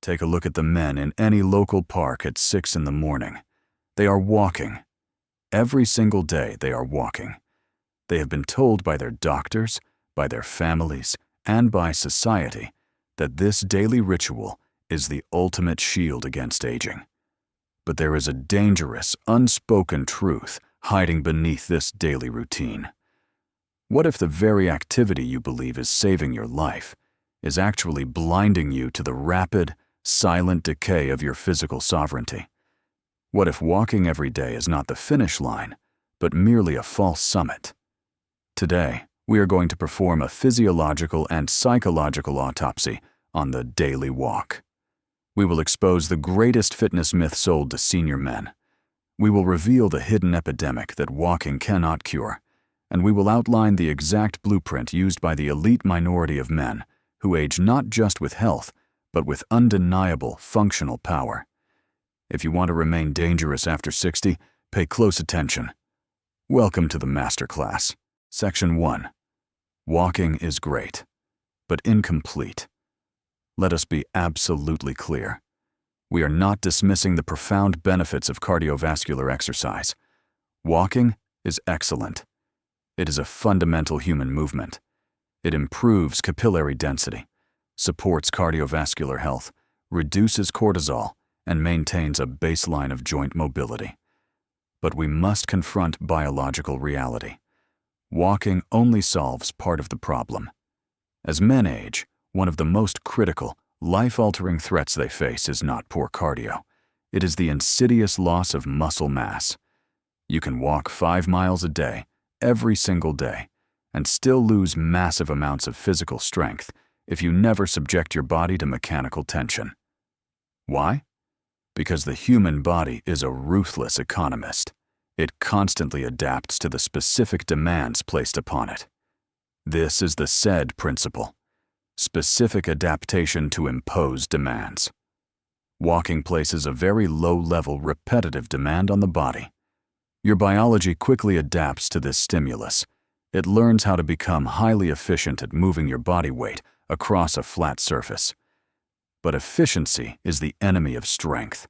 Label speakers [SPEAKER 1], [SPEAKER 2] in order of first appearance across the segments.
[SPEAKER 1] Take a look at the men in any local park at 6 in the morning. They are walking. Every single day they are walking. They have been told by their doctors, by their families, and by society that this daily ritual is the ultimate shield against aging. But there is a dangerous, unspoken truth hiding beneath this daily routine. What if the very activity you believe is saving your life is actually blinding you to the rapid, silent decay of your physical sovereignty? What if walking every day is not the finish line, but merely a false summit? Today, we are going to perform a physiological and psychological autopsy on the daily walk. We will expose the greatest fitness myth sold to senior men. We will reveal the hidden epidemic that walking cannot cure, and we will outline the exact blueprint used by the elite minority of men who age not just with health, but with undeniable functional power. If you want to remain dangerous after 60, pay close attention. Welcome to the Masterclass. Section 1. Walking is great, but incomplete. Let us be absolutely clear. We are not dismissing the profound benefits of cardiovascular exercise. Walking is excellent. It is a fundamental human movement. It improves capillary density, supports cardiovascular health, reduces cortisol, and maintains a baseline of joint mobility. But we must confront biological reality. Walking only solves part of the problem. As men age, one of the most critical, life-altering threats they face is not poor cardio. It is the insidious loss of muscle mass. You can walk 5 miles a day, every single day, and still lose massive amounts of physical strength if you never subject your body to mechanical tension. Why? Because the human body is a ruthless economist. It constantly adapts to the specific demands placed upon it. This is the SAID principle: specific adaptation to imposed demands. Walking places a very low-level, repetitive demand on the body. Your biology quickly adapts to this stimulus. It learns how to become highly efficient at moving your body weight across a flat surface. But efficiency is the enemy of strength.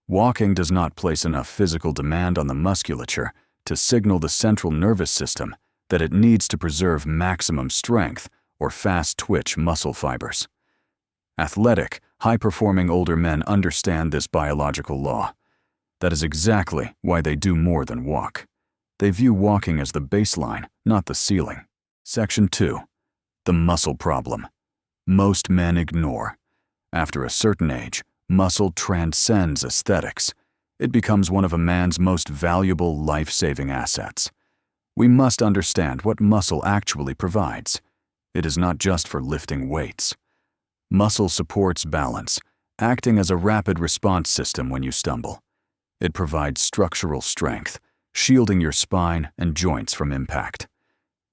[SPEAKER 1] Walking does not place enough physical demand on the musculature to signal the central nervous system that it needs to preserve maximum strength or fast-twitch muscle fibers. Athletic, high-performing older men understand this biological law. That is exactly why they do more than walk. They view walking as the baseline, not the ceiling. Section 2. The muscle problem. Most men ignore. After a certain age, muscle transcends aesthetics. It becomes one of a man's most valuable life-saving assets. We must understand what muscle actually provides. It is not just for lifting weights. Muscle supports balance, acting as a rapid response system when you stumble. It provides structural strength, shielding your spine and joints from impact.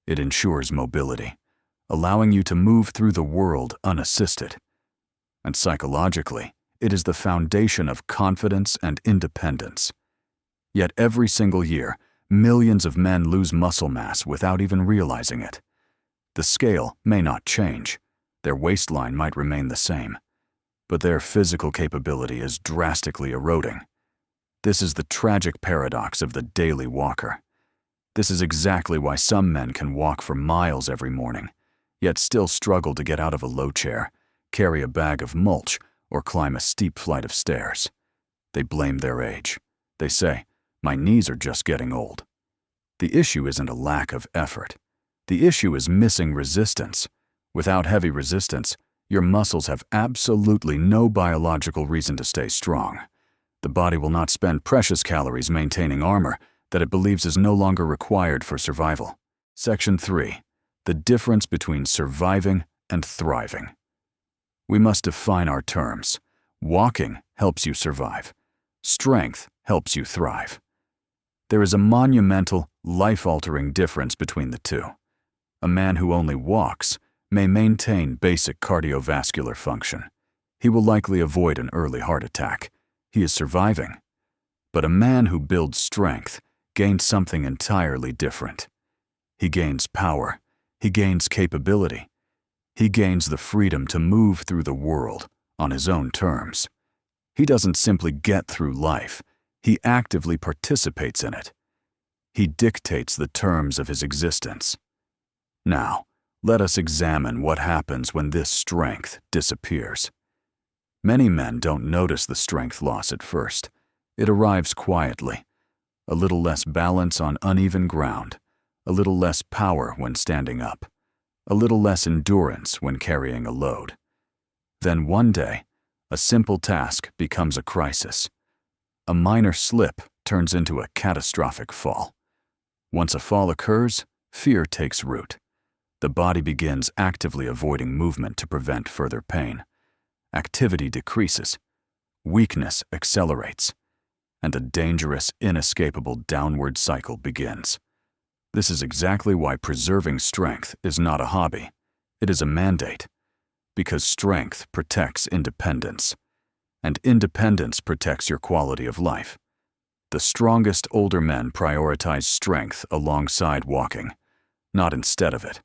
[SPEAKER 1] It ensures mobility, allowing you to move through the world unassisted. And psychologically, it is the foundation of confidence and independence. Yet every single year, millions of men lose muscle mass without even realizing it. The scale may not change. Their waistline might remain the same. But their physical capability is drastically eroding. This is the tragic paradox of the daily walker. This is exactly why some men can walk for miles every morning, yet still struggle to get out of a low chair, carry a bag of mulch, or climb a steep flight of stairs. They blame their age. They say, "My knees are just getting old." The issue isn't a lack of effort. The issue is missing resistance. Without heavy resistance, your muscles have absolutely no biological reason to stay strong. The body will not spend precious calories maintaining armor that it believes is no longer required for survival. Section 3. The difference between surviving and thriving. We must define our terms. Walking helps you survive. Strength helps you thrive. There is a monumental, life-altering difference between the two. A man who only walks may maintain basic cardiovascular function. He will likely avoid an early heart attack. He is surviving. But a man who builds strength gains something entirely different. He gains power. He gains capability. He gains the freedom to move through the world, on his own terms. He doesn't simply get through life, he actively participates in it. He dictates the terms of his existence. Now, let us examine what happens when this strength disappears. Many men don't notice the strength loss at first. It arrives quietly. A little less balance on uneven ground, a little less power when standing up, a little less endurance when carrying a load. Then one day, a simple task becomes a crisis. A minor slip turns into a catastrophic fall. Once a fall occurs, fear takes root. The body begins actively avoiding movement to prevent further pain. Activity decreases. Weakness accelerates. And a dangerous, inescapable downward cycle begins. This is exactly why preserving strength is not a hobby. It is a mandate. Because strength protects independence. And independence protects your quality of life. The strongest older men prioritize strength alongside walking, not instead of it.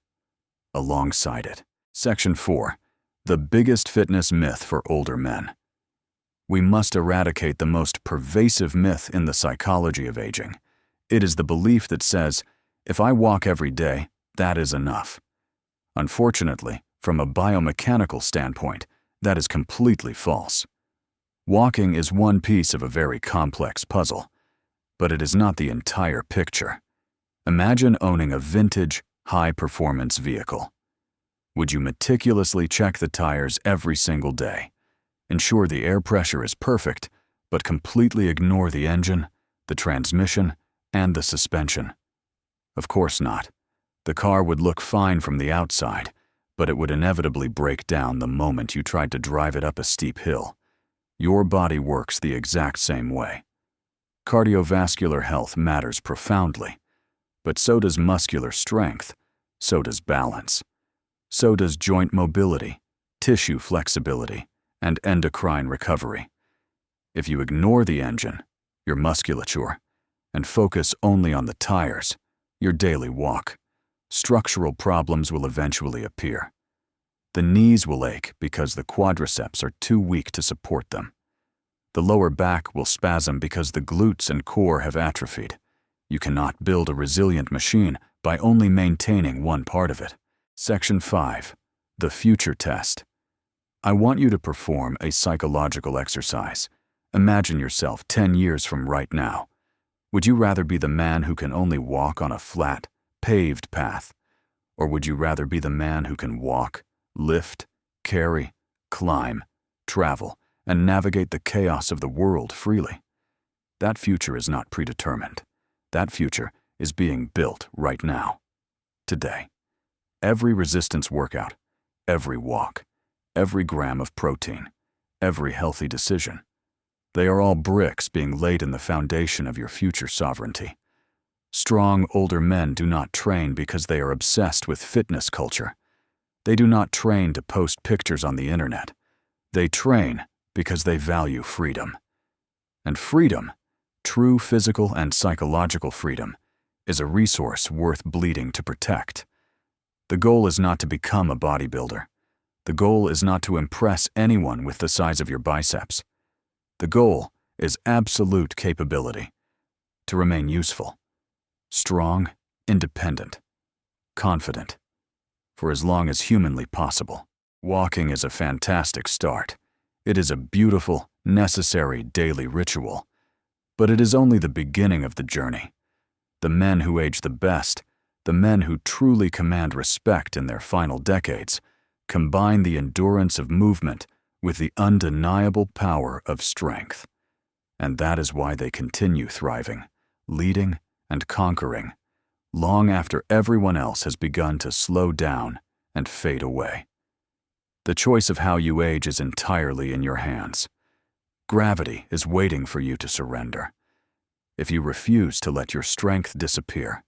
[SPEAKER 1] Alongside it. Section 4. The biggest fitness myth for older men. We must eradicate the most pervasive myth in the psychology of aging. It is the belief that says, if I walk every day, that is enough. Unfortunately, from a biomechanical standpoint, that is completely false. Walking is one piece of a very complex puzzle, but it is not the entire picture. Imagine owning a vintage, high-performance vehicle. Would you meticulously check the tires every single day? Ensure the air pressure is perfect, but completely ignore the engine, the transmission, and the suspension? Of course not. The car would look fine from the outside, but it would inevitably break down the moment you tried to drive it up a steep hill. Your body works the exact same way. Cardiovascular health matters profoundly, but so does muscular strength, so does balance. So does joint mobility, tissue flexibility, and endocrine recovery. If you ignore the engine, your musculature, and focus only on the tires, your daily walk, structural problems will eventually appear. The knees will ache because the quadriceps are too weak to support them. The lower back will spasm because the glutes and core have atrophied. You cannot build a resilient machine by only maintaining one part of it. Section 5. The future test. I want you to perform a psychological exercise. Imagine yourself 10 years from right now. Would you rather be the man who can only walk on a flat, paved path? Or would you rather be the man who can walk, lift, carry, climb, travel, and navigate the chaos of the world freely? That future is not predetermined. That future is being built right now, today. Every resistance workout, every walk, every gram of protein, every healthy decision. They are all bricks being laid in the foundation of your future sovereignty. Strong, older men do not train because they are obsessed with fitness culture. They do not train to post pictures on the internet. They train because they value freedom. And freedom, true physical and psychological freedom, is a resource worth bleeding to protect. The goal is not to become a bodybuilder. The goal is not to impress anyone with the size of your biceps. The goal is absolute capability, to remain useful, strong, independent, confident, for as long as humanly possible. Walking is a fantastic start. It is a beautiful, necessary daily ritual, but it is only the beginning of the journey. The men who age the best, the men who truly command respect in their final decades, combine the endurance of movement with the undeniable power of strength. And that is why they continue thriving, leading, and conquering, long after everyone else has begun to slow down and fade away. The choice of how you age is entirely in your hands. Gravity is waiting for you to surrender. If you refuse to let your strength disappear,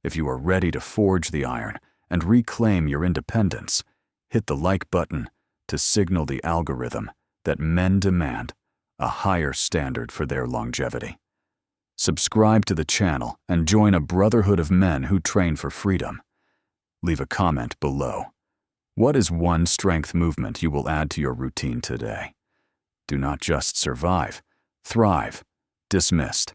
[SPEAKER 1] if you are ready to forge the iron and reclaim your independence, hit the like button to signal the algorithm that men demand a higher standard for their longevity. Subscribe to the channel and join a brotherhood of men who train for freedom. Leave a comment below. What is one strength movement you will add to your routine today? Do not just survive. Thrive. Dismissed.